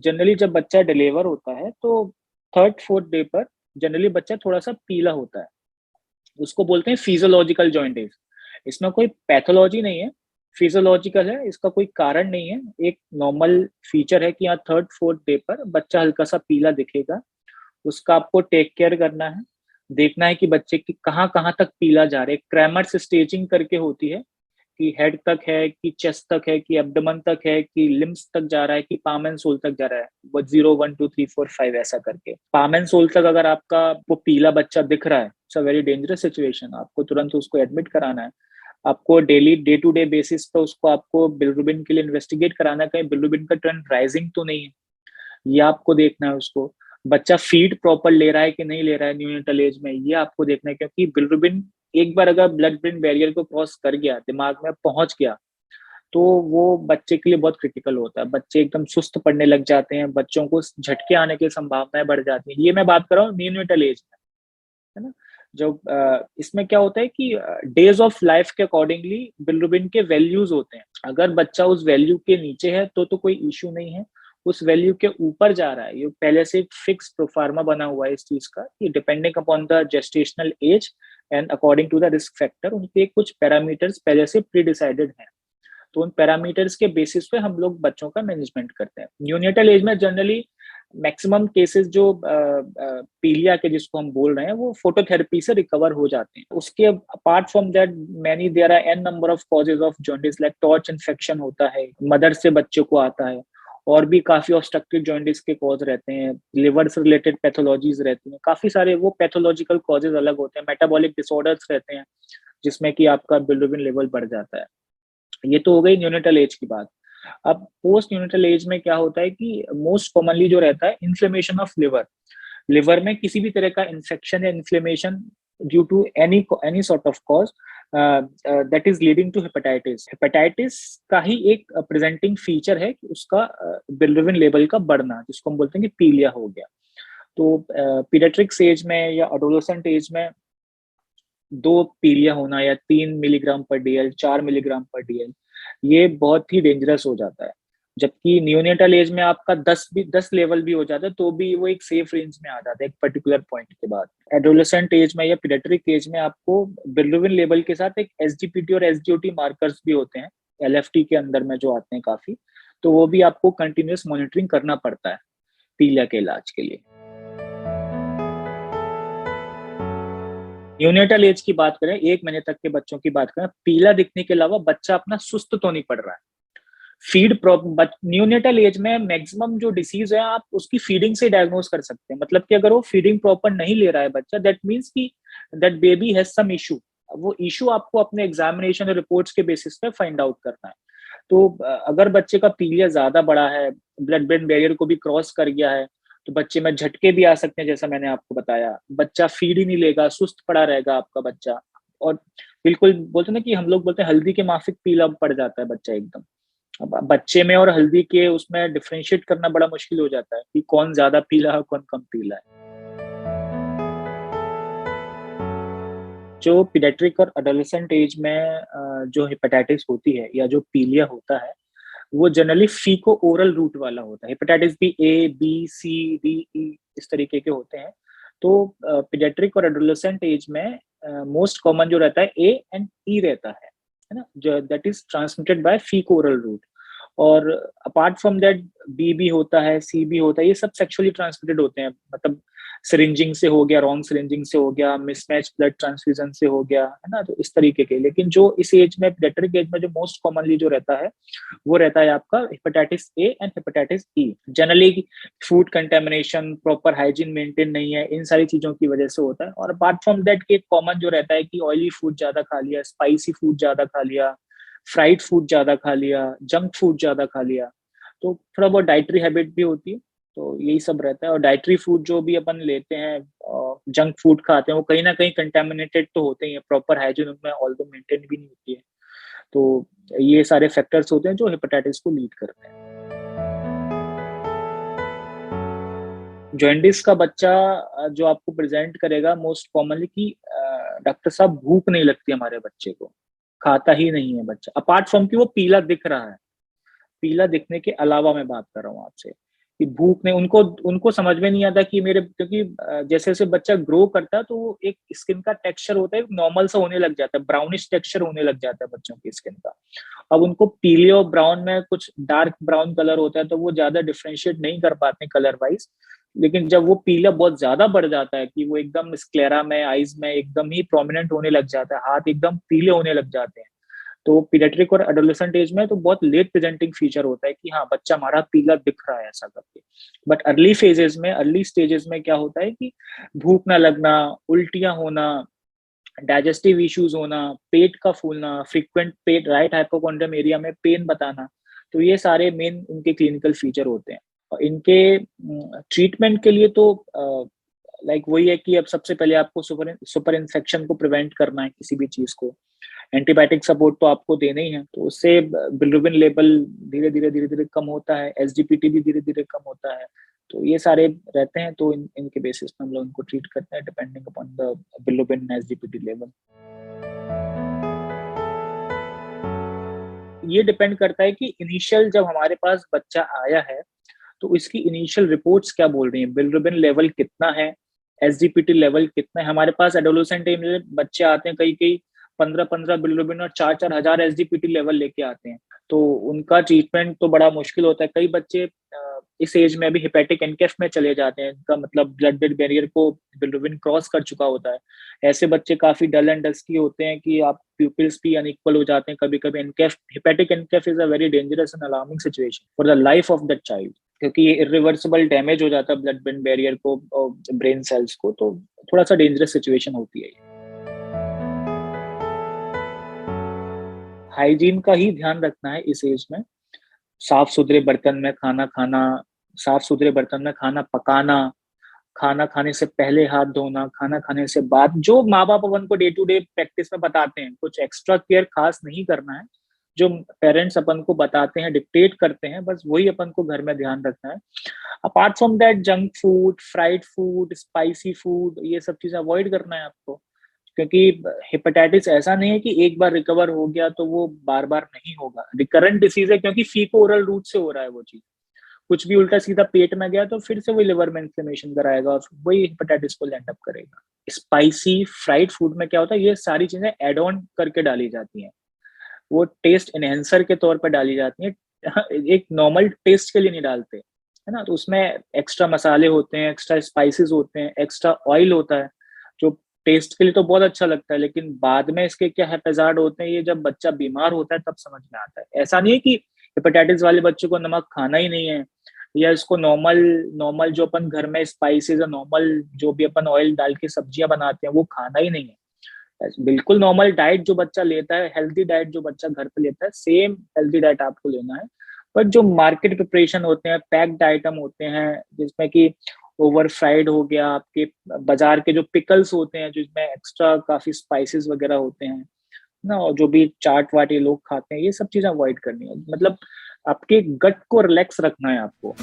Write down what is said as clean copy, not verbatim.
Generally जब बच्चा deliver होता है तो 3rd-4th डे पर जनरली बच्चा थोड़ा-सा पीला होता है। उसको बोलते हैं फिजियोलॉजिकल जॉन्डिस। इसमें कोई पैथोलॉजी नहीं है, फिजियोलॉजिकल है, इसका कोई कारण नहीं है। एक नॉर्मल फीचर है कि हाँ 3rd-4th डे पर बच्चा हल्का-सा पीला दिखेगा। उसका आपको टेक केयर करना है, देखना है कि बच्चे की कहाँ-कहाँ तक पीला जा रहा है। क्रैमर्स स्टेजिंग करके होती है कि हेड तक है, कि चेस्ट तक है, कि एब्डोमेन तक है, कि लिम्स तक जा रहा है, कि पाम एंड सोल तक जा रहा है। वो 0, 1, 2, 3, 4, 5 ऐसा करके। पाम एंड सोल तक अगर आपका वो पीला बच्चा दिख रहा है, it's a very dangerous situation. आपको तुरंत उसको एडमिट कराना है। आपको daily day to day basis पे उसको आपको बिलिरुबिन के लिए इन्वेस्टिगेट कराना है, कहीं बिलिरुबिन का ट्रेंड राइजिंग तो नहीं है। ये आपको देखना है उसको। बच्चा फीड प्रॉपर ले रहा है कि नहीं ले रहा है न्यूनेटल एज में, ये आपको देखना है क्योंकि बिलिरुबिन एक बार अगर ब्लड ब्रेन बैरियर को क्रॉस कर गया, दिमाग में पहुँच गया, तो वो बच्चे के लिए बहुत क्रिटिकल होता है। बच्चे एकदम सुस्त पड़ने लग जाते हैं, बच्चों को झटके आने की संभावनाएँ बढ़ जाती हैं। ये मैं बात कर रहा हूँ न्यूनेटल एज में, है ना? जो इसमें क्या होता है कि डेज़ ऑफ लाइफ के अकॉर्डिंगली बिलिरुबिन के वैल्यूज़ होते हैं। अगर बच्चा उस वैल्यू के नीचे है तो कोई इश्यू नहीं है। उस वैल्यू के ऊपर जा रहा है, ये पहले से फिक्स प्रोफार्मा बना हुआ है इस चीज़ का कि depending upon the gestational age and according to the risk factor उनके कुछ पैरामीटर्स पहले से प्री डिसाइडेड हैं। तो उन पैरामीटर्स के बेसिस पे हम लोग बच्चों का मैनेजमेंट करते हैं। न्यूनेटल एज में जनरली मैक्सिमम केसेस जो पीलिया के जिसको हम बोल रहे हैं वो फोटोथेरेपी से रिकवर हो जाते हैं। उसके apart from that many there are an number of causes of jaundice like TORCH infection होता है, मदर से बच्चे को आता है, और भी काफी ऑब्स्ट्रक्टिव जॉन्डिस के कॉज रहते हैं, लिवर से रिलेटेड पैथोलॉजीज रहती हैं, काफी सारे वो पैथोलॉजिकल कॉजेज अलग होते हैं, मेटाबॉलिक डिसऑर्डर्स रहते हैं जिसमें कि आपका बिलिरुबिन लेवल बढ़ जाता है। ये तो हो गई न्यूनेटल एज की बात। अब पोस्ट न्यूनेटल एज में क्या होता है कि मोस्ट कॉमनली जो रहता है इन्फ्लेमेशन ऑफ लिवर। लिवर में किसी भी तरह का इन्फेक्शन या inflammation due to any sort of cause that is leading to hepatitis. Hepatitis का ही एक प्रेजेंटिंग फीचर है कि उसका बिलिरुबिन लेवल का बढ़ना, जिसको हम बोलते हैं कि पीलिया हो गया। तो पीडियाट्रिक्स एज में या एडोलेसेंट एज में 2 पीलिया होना या 3 मिलीग्राम पर डीएल, 4 मिलीग्राम पर डीएल, ये बहुत ही डेंजरस हो जाता है। जबकि नियोनेटल एज में आपका 10 लेवल भी हो जाता है, तो भी वो एक सेफ रेंज में आ जाता है एक पर्टिकुलर पॉइंट के बाद। एडोलेसेंट एज में या पीडियाट्रिक एज में आपको बिलिरुबिन लेवल के साथ एक एसजीपीटी और एसजीओटी मार्कर्स भी होते हैं, एलएफटी के अंदर में जो आते हैं काफ़ी, तो वो भी आपको कंटीन्यूअस मॉनिटरिंग करना पड़ता है पीलिया के इलाज के लिए। न्यूनेटल एज की बात करें, 1 महीने तक के बच्चों की बात करें, पीला दिखने के अलावा बच्चा अपना सुस्त तो नहीं पड़ रहा है। न्यूनेटल एज में मैक्सिमम जो डिसीज है आप उसकी फीडिंग से डायग्नोज कर सकते हैं। मतलब कि अगर वो फीडिंग प्रॉपर नहीं ले रहा है बच्चा, दैट मीन्स कि that baby has some issue. वो इशू आपको अपने एग्जामिनेशन और रिपोर्ट्स के बेसिस पे फाइंड आउट करना है। तो अगर बच्चे का पीलिया ज्यादा बड़ा है, ब्लड ब्रेन बैरियर को भी क्रॉस कर गया है, तो बच्चे में झटके भी आ सकते हैं, जैसा मैंने आपको बताया। बच्चा फीड ही नहीं लेगा, सुस्त पड़ा रहेगा आपका बच्चा, और बिल्कुल बोलते हैं ना कि हम लोग बोलते हैं हल्दी के माफिक पीला पड़ जाता है बच्चा एकदम। अब बच्चे में और हल्दी के उसमें डिफरेंशिएट करना बड़ा मुश्किल हो जाता है कि कौन ज्यादा पीला है, कौन कम पीला है। जो पीडियाट्रिक और एडोलेसेंट एज में जो हेपेटाइटिस होती है या जो पीलिया होता है, वो जनरली फीको ओरल रूट वाला होता है। हेपेटाइटिस भी ए, बी, सी, डी, ई इस तरीके के होते हैं। तो पीडियाट्रिक और एडोलेसेंट एज में मोस्ट कॉमन जो रहता है ए एंड ई रहता है ना? जो that is transmitted by faeco oral route. और अपार्ट फ्रॉम दैट बी भी होता है, सी भी होता है, ये सब सेक्सुअली ट्रांसमिटेड होते हैं। मतलब सिरिंजिंग से हो गया, रॉन्ग सिरिंजिंग से हो गया, मिसमैच ब्लड ट्रांसफ्यूजन से हो गया, है ना? तो इस तरीके के। लेकिन जो इस एज में पीडियाट्रिक एज में जो मोस्ट कॉमनली जो रहता है वो रहता है आपका hepatitis A and hepatitis E. Generally food contamination, proper hygiene maintain नहीं है, इन सारी चीजों की वजह से होता है। और अपार्ट फ्रॉम दैट एक कॉमन जो रहता है कि ऑयली फूड ज्यादा खा लिया, स्पाइसी फूड ज्यादा खा लिया, फ्राइड फूड ज्यादा खा लिया, जंक फूड ज्यादा खा लिया, तो थोड़ा बहुत डाइटरी हैबिट भी होती है। तो यही सब रहता है। और डाइटरी फूड जो भी अपन लेते हैं, जंक फूड खाते हैं, वो कहीं ना कहीं कंटेमिनेटेड तो होते ही हैं, प्रॉपर हाइजीन उनमें ऑल्दो मेंटेन भी नहीं होती है। तो ये सारे फैक्टर्स होते हैं जो हेपेटाइटिस को लीड करते हैं। जॉन्डिस का बच्चा जो आपको प्रेजेंट करेगा मोस्ट कॉमनली कि डॉक्टर साहब भूख नहीं लगती हमारे बच्चे को, खाता ही नहीं है बच्चा, अपार्ट फ्रॉम कि वो पीला दिख रहा है। पीला दिखने के अलावा मैं बात कर रहा हूँ आपसे, कि भूख नहीं, उनको उनको समझ में नहीं आता कि मेरे, क्योंकि जैसे-जैसे बच्चा ग्रो करता है तो वो एक स्किन का टेक्सचर होता है, नॉर्मल सा होने लग जाता है, ब्राउनिश टेक्सचर होने लग जाता है बच्चों की स्किन का। अब उनको पीले और ब्राउन में कुछ डार्क ब्राउन कलर होता है, तो वो ज़्यादा डिफरेंशिएट नहीं कर पाते कलर वाइज़। लेकिन जब वो पीला बहुत ज़्यादा बढ़ जाता है कि वो एकदम स्क्लेरा में, आइज़ में एकदम ही प्रोमिनेंट होने लग जाता है, हाथ एकदम पीले होने लग जाते हैं। तो पीडियाट्रिक और एडोलेसेंट एज में तो बहुत लेट प्रेजेंटिंग फीचर होता है कि हाँ, बच्चा हमारा पीला दिख रहा है ऐसा करके। बट अर्ली फेजेज़ में, अर्ली स्टेजेज़ में क्या होता है कि भूख ना लगना, उल्टियाँ होना, डाइजेस्टिव इश्यूज़ होना, पेट का फूलना, फ्रीक्वेंट पेट राइट हाइपोकॉन्ड्रियम एरिया में पेन बताना, तो ये सारे मेन इनके क्लिनिकल फीचर होते हैं। और इनके ट्रीटमेंट के लिए तो लाइक वही है कि अब सबसे पहले आपको सुपर इन्फेक्शन को प्रिवेंट करना है किसी भी चीज़ को। एंटीबायोटिक सपोर्ट तो आपको देना ही है, तो उससे बिलिरुबिन लेवल धीरे-धीरे कम होता है, एसजीपीटी भी धीरे-धीरे कम होता है। तो ये सारे रहते हैं, तो इनके बेसिस पे हम लोग इनको ट्रीट करते हैं depending upon the bilirubin SGPT level. ये डिपेंड करता है कि इनिशियल जब हमारे पास बच्चा आया है, तो इसकी इनिशियल रिपोर्ट्स क्या बोल रही हैं, बिलिरुबिन लेवल कितना है, एसजीपीटी लेवल कितना है। हमारे पास एडोलेसेंट एज में बच्चे आते हैं, कई-कई 15-15 बिलिरुबिन और 4-4 हज़ार एसजीपीटी लेवल लेके आते हैं। तो उनका ट्रीटमेंट तो बड़ा मुश्किल होता है। कई बच्चे इस एज में भी हेपेटिक एनकेफ में चले जाते हैं, इनका मतलब ब्लड बैरियर को बिलिरुबिन क्रॉस कर चुका होता है। ऐसे बच्चे काफ़ी डल एंड डस्की होते हैं कि आप प्यूपिल्स भी अनइक्वल हो जाते हैं कभी-कभी। Enceph, hepatic enceph is a very dangerous and alarming situation for the life of that child, क्योंकि ये इर्रिवर्सिबल डैमेज हो जाता है ब्लड ब्रेन बैरियर को और ब्रेन सेल्स को, तो थोड़ा-सा डेंजरस सिचुएशन होती है ये। हाइजीन का ही ध्यान रखना है इस एज में। साफ-सुथरे बर्तन में खाना खाना, साफ-सुथरे बर्तन में खाना पकाना, खाना खाने से पहले हाथ धोना, खाना खाने से बाद, जो माँ-बाप अपन को डे टू डे प्रैक्टिस में बताते हैं, कुछ एक्स्ट्रा केयर खास नहीं करना है। जो पेरेंट्स अपन को बताते हैं, डिक्टेट करते हैं, बस वही अपन को घर में ध्यान रखना है। Apart from that junk food, fried food, spicy food, ये सब चीज़ें अवॉइड करना है आपको। क्योंकि हेपेटाइटिस ऐसा नहीं है कि एक बार रिकवर हो गया तो वो बार-बार नहीं होगा। रिकरेंट डिसीज़ है, क्योंकि फीको ओरल रूट से हो रहा है वो चीज़। कुछ भी उल्टा-सीधा पेट में गया तो फिर से वही लिवर में इन्फ्लेमेशन कराएगा और वही हेपेटाइटिस को लैंड अप करेगा। स्पाइसी फ्राइड फूड में क्या होता है, ये सारी चीज़ें ऐड ऑन करके डाली जाती हैं। वो टेस्ट एनहांसर के तौर पे डाली जाती हैं। एक नॉर्मल टेस्ट के लिए नहीं डालते, है ना? तो उसमें एक्स्ट्रा मसाले होते हैं, एक्स्ट्रा स्पाइसेस होते हैं, एक्स्ट्रा ऑयल होता है, जो टेस्ट के लिए तो बहुत अच्छा लगता है, लेकिन बाद में इसके क्या हैज़ार्ड होते हैं, ये जब बच्चा बीमार होता है तब समझ में आता है। ऐसा नहीं है कि हेपेटाइटिस वाले बच्चों को नमक खाना ही नहीं है, या इसको नॉर्मल नॉर्मल जो अपन घर में स्पाइसेस या नॉर्मल जो भी अपन ऑयल डाल के सब्जियाँ बनाते हैं, वो खाना ही नहीं है। बिल्कुल नॉर्मल डाइट जो बच्चा लेता है, हेल्दी डाइट जो बच्चा घर पे लेता है, सेम हेल्दी डाइट आपको लेना है। बट जो मार्केट प्रिपरेशन होते हैं, पैक्ड आइटम होते हैं, जिसमें कि ओवर फ्राइड हो गया, आपके बाज़ार के जो पिकल्स होते हैं, जिसमें एक्स्ट्रा काफ़ी स्पाइसेस वगैरह होते हैं, ना? और जो भी चाट-वाट ये लोग खाते हैं, ये सब चीज़ें अवॉइड करनी है। मतलब आपके गट को रिलैक्स रखना है आपको।